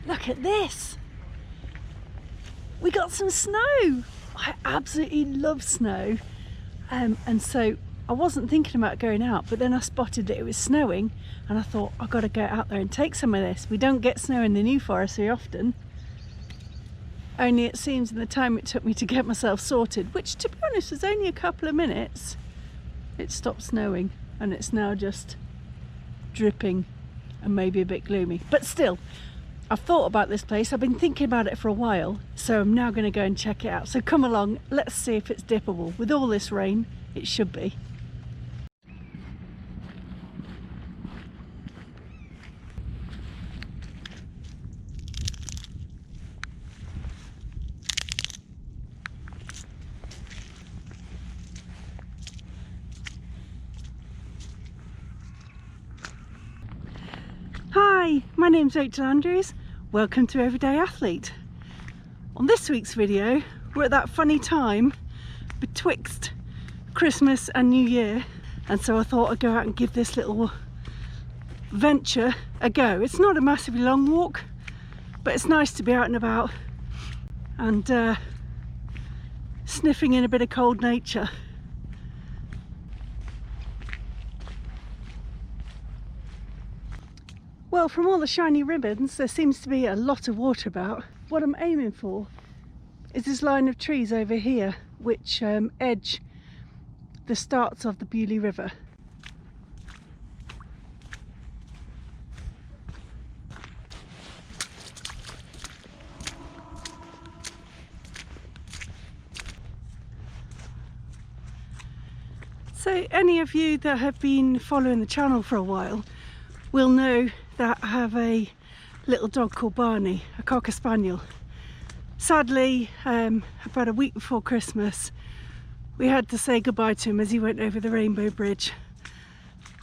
Look at this. We got some snow. I absolutely love snow. And so I wasn't thinking about going out, but then I spotted that it was snowing and I thought, I've got to go out there and take some of this. We don't get snow in the New Forest very often. Only it seems in the time it took me to get myself sorted, which to be honest was only a couple of minutes, it stopped snowing and it's now just dripping and maybe a bit gloomy. But still, I've thought about this place. I've been thinking about it for a while, so I'm now going to go and check it out. So come along, let's see if it's dippable. With all this rain, it should be. Hi, my name's Rachel Andrews. Welcome to Everyday Athlete. On this week's video, we're at that funny time betwixt Christmas and New Year, and so I thought I'd go out and give this little venture a go. It's not a massively long walk, but it's nice to be out and about and sniffing in a bit of cold nature. Well, from all the shiny ribbons, there seems to be a lot of water about. What I'm aiming for is this line of trees over here, which edge the starts of the Beaulieu River. So any of you that have been following the channel for a while will know that I have a little dog called Barney, a Cocker Spaniel. Sadly, about a week before Christmas, we had to say goodbye to him as he went over the Rainbow Bridge.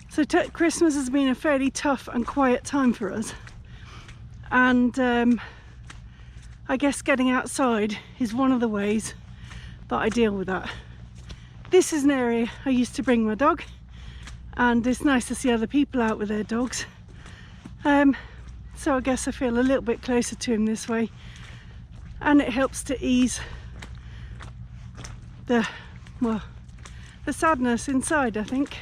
So Christmas has been a fairly tough and quiet time for us, and I guess getting outside is one of the ways that I deal with that. This is an area I used to bring my dog, and it's nice to see other people out with their dogs. So I guess I feel a little bit closer to him this way, and it helps to ease the sadness inside, I think.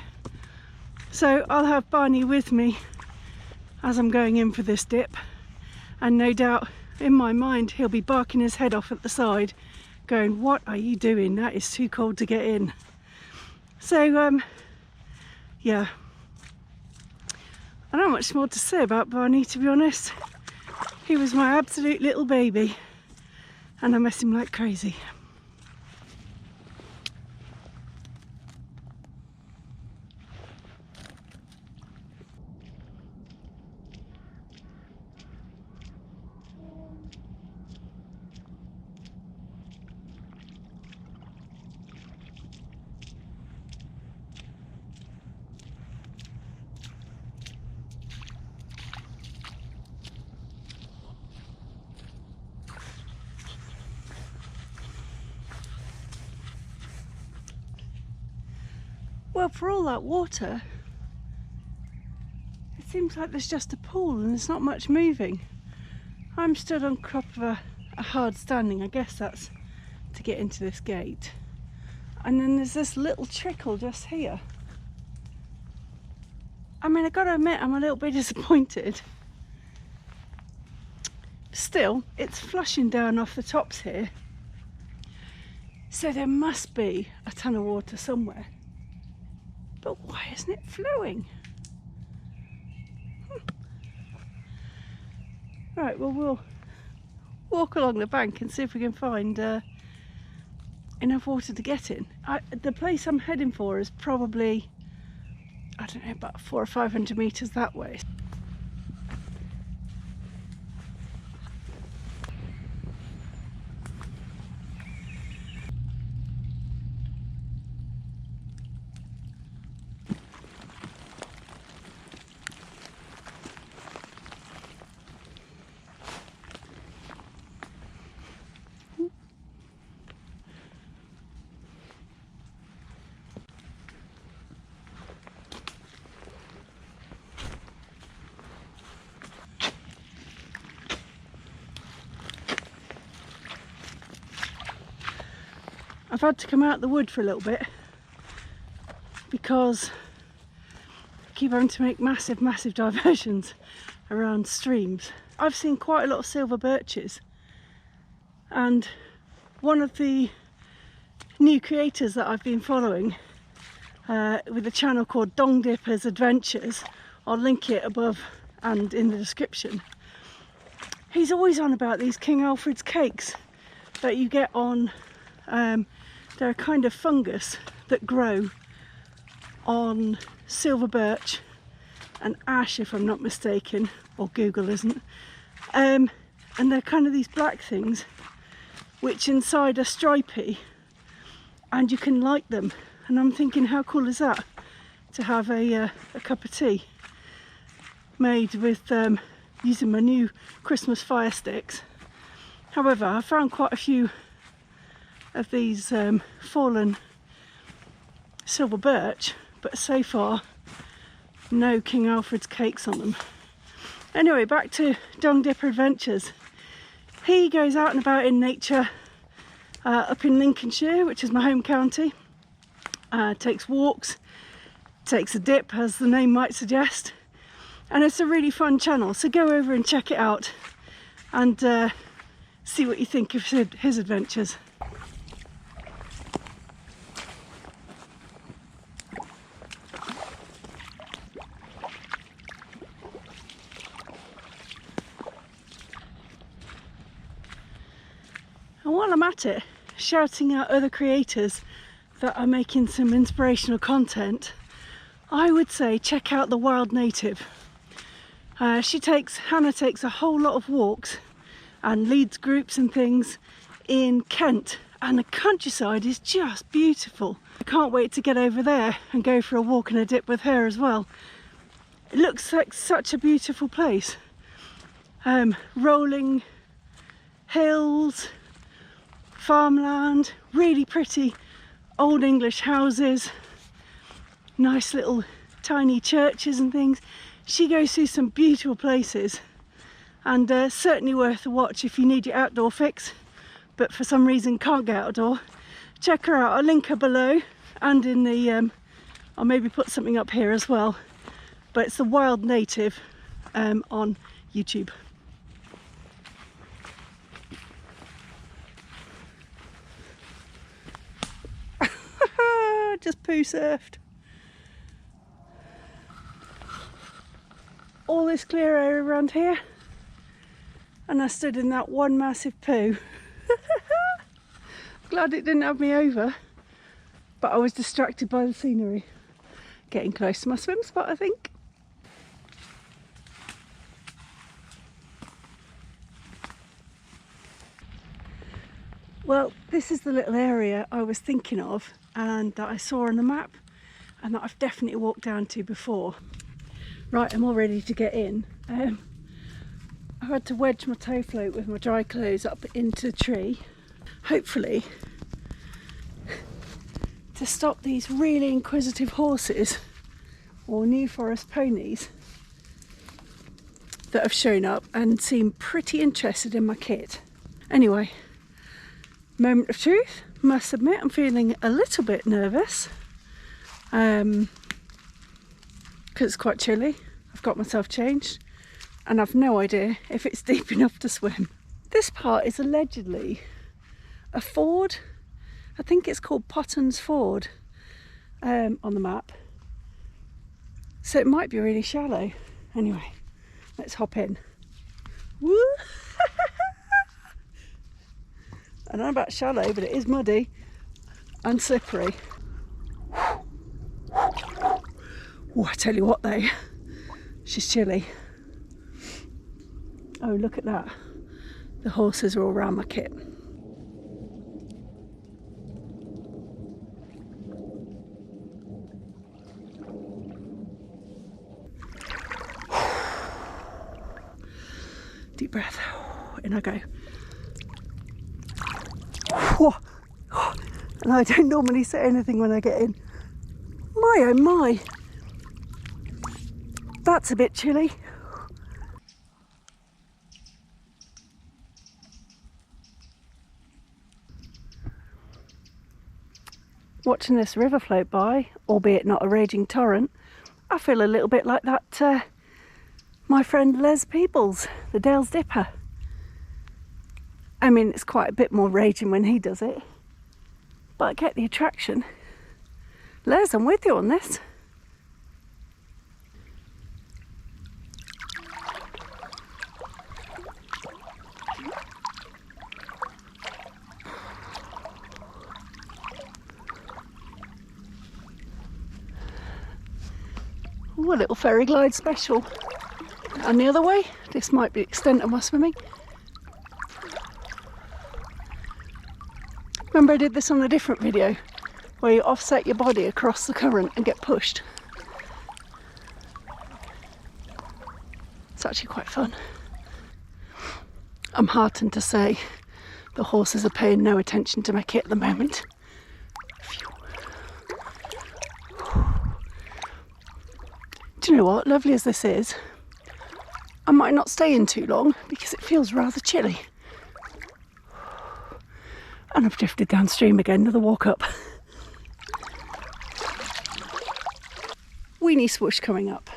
So I'll have Barney with me as I'm going in for this dip, and no doubt in my mind he'll be barking his head off at the side going, what are you doing? That is too cold to get in. So yeah, I don't have much more to say about Barney, to be honest. He was my absolute little baby and I miss him like crazy. Well, for all that water, it seems like there's just a pool and there's not much moving. I'm stood on top of a hard standing, I guess that's to get into this gate. And then there's this little trickle just here. I mean, I've got to admit, I'm a little bit disappointed. Still, it's flushing down off the tops here. So there must be a ton of water somewhere. But why isn't it flowing? Right, well, we'll walk along the bank and see if we can find enough water to get in. The place I'm heading for is probably, I don't know, about 400 or 500 metres that way. I've had to come out of the wood for a little bit because I keep having to make massive diversions around streams. I've seen quite a lot of silver birches, and one of the new creators that I've been following with a channel called Dong Dipper's Adventures, I'll link it above and in the description. He's always on about these King Alfred's cakes that you get on, they're a kind of fungus that grow on silver birch and ash, if I'm not mistaken, or Google isn't. And they're kind of these black things which inside are stripy, and you can light them. And I'm thinking, how cool is that to have a cup of tea made with using my new Christmas fire sticks. However, I found quite a few of these fallen silver birch, but so far no King Alfred's cakes on them. Anyway, back to Dong Dipper Adventures. He goes out and about in nature up in Lincolnshire, which is my home county. Takes walks, takes a dip, as the name might suggest, and it's a really fun channel, so go over and check it out and see what you think of his adventures. And while I'm at it, shouting out other creators that are making some inspirational content, I would say check out The Wild Native. Hannah takes a whole lot of walks and leads groups and things in Kent, and the countryside is just beautiful. I can't wait to get over there and go for a walk and a dip with her as well. It looks like such a beautiful place. Rolling hills, farmland, really pretty old English houses, nice little tiny churches and things. She goes through some beautiful places, and certainly worth a watch if you need your outdoor fix but for some reason can't get outdoor. Check her out. I'll link her below, and in the I'll maybe put something up here as well, but it's The Wild Native on YouTube. Just poo surfed. All this clear area around here, and I stood in that one massive poo. Glad it didn't have me over, but I was distracted by the scenery. Getting close to my swim spot, I think. Well, this is the little area I was thinking of and that I saw on the map and that I've definitely walked down to before. Right, I'm all ready to get in. I had to wedge my tow float with my dry clothes up into the tree, hopefully to stop these really inquisitive horses or New Forest ponies that have shown up and seem pretty interested in my kit. Anyway, moment of truth, must admit I'm feeling a little bit nervous because it's quite chilly. I've got myself changed and I've no idea if it's deep enough to swim. This part is allegedly a ford. I think it's called Potton's Ford on the map, so it might be really shallow. Anyway, let's hop in. Woo! I don't know about shallow, but it is muddy and slippery. Oh, I tell you what though, she's chilly. Oh, look at that. The horses are all around my kit. Deep breath, in I go. And I don't normally say anything when I get in. My oh my, that's a bit chilly. watching this river float by, albeit not a raging torrent, I feel a little bit like that my friend Les Peebles, the Dale's Dipper. I mean, it's quite a bit more raging when he does it, but I get the attraction. Les, I'm with you on this. Ooh, a little ferry glide special. And the other way, this might be the extent of my swimming. Remember I did this on a different video, where you offset your body across the current and get pushed. It's actually quite fun. I'm heartened to say the horses are paying no attention to my kit at the moment. Phew. Do you know what, lovely as this is, I might not stay in too long because it feels rather chilly. And I've drifted downstream again, another walk up. Weenie swoosh coming up.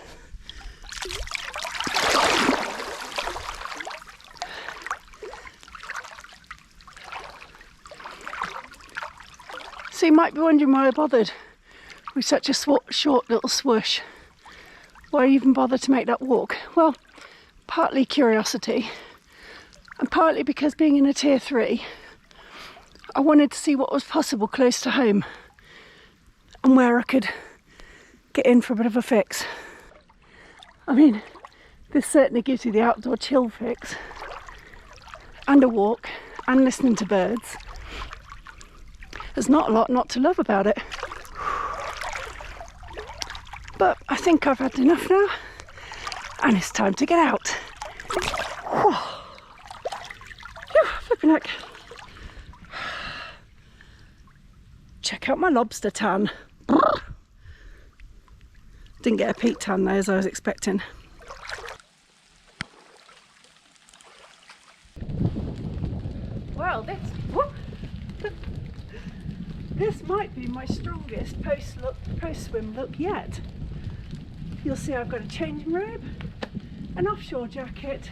So you might be wondering why I bothered with such a short little swoosh. Why even bother to make that walk? Well, partly curiosity and partly because being in a tier 3, I wanted to see what was possible close to home and where I could get in for a bit of a fix. I mean, this certainly gives you the outdoor chill fix and a walk and listening to birds. There's not a lot not to love about it. But I think I've had enough now and it's time to get out. Flipping heck. Check out my lobster tan. Didn't get a peat tan though, as I was expecting. Well, this might be my strongest post-swim look yet. You'll see I've got a changing robe, an offshore jacket,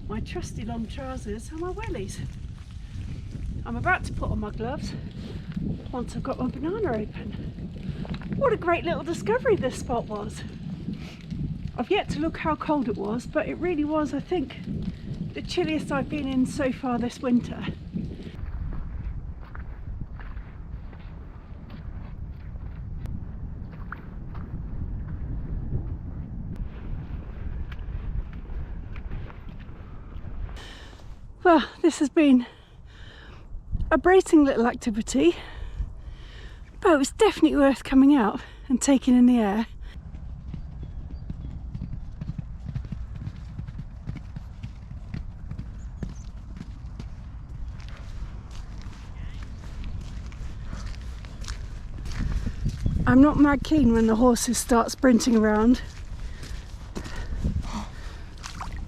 my trusty long trousers and my wellies. I'm about to put on my gloves once I've got my banana open. What a great little discovery this spot was. I've yet to look how cold it was, but it really was, I think, the chilliest I've been in so far this winter. Well, this has been a bracing little activity, but it was definitely worth coming out and taking in the air. I'm not mad keen when the horses start sprinting around.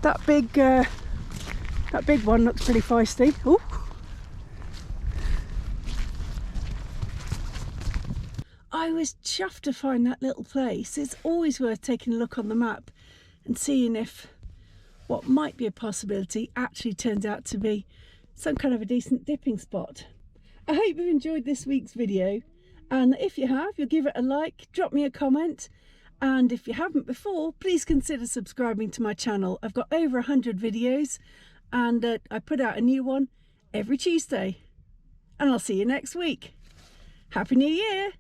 That big one looks pretty feisty. Ooh. I was chuffed to find that little place. It's always worth taking a look on the map and seeing if what might be a possibility actually turns out to be some kind of a decent dipping spot. I hope you've enjoyed this week's video, and if you have, you'll give it a like, drop me a comment, and if you haven't before, please consider subscribing to my channel. I've got over 100 videos and I put out a new one every Tuesday, and I'll see you next week. Happy New Year!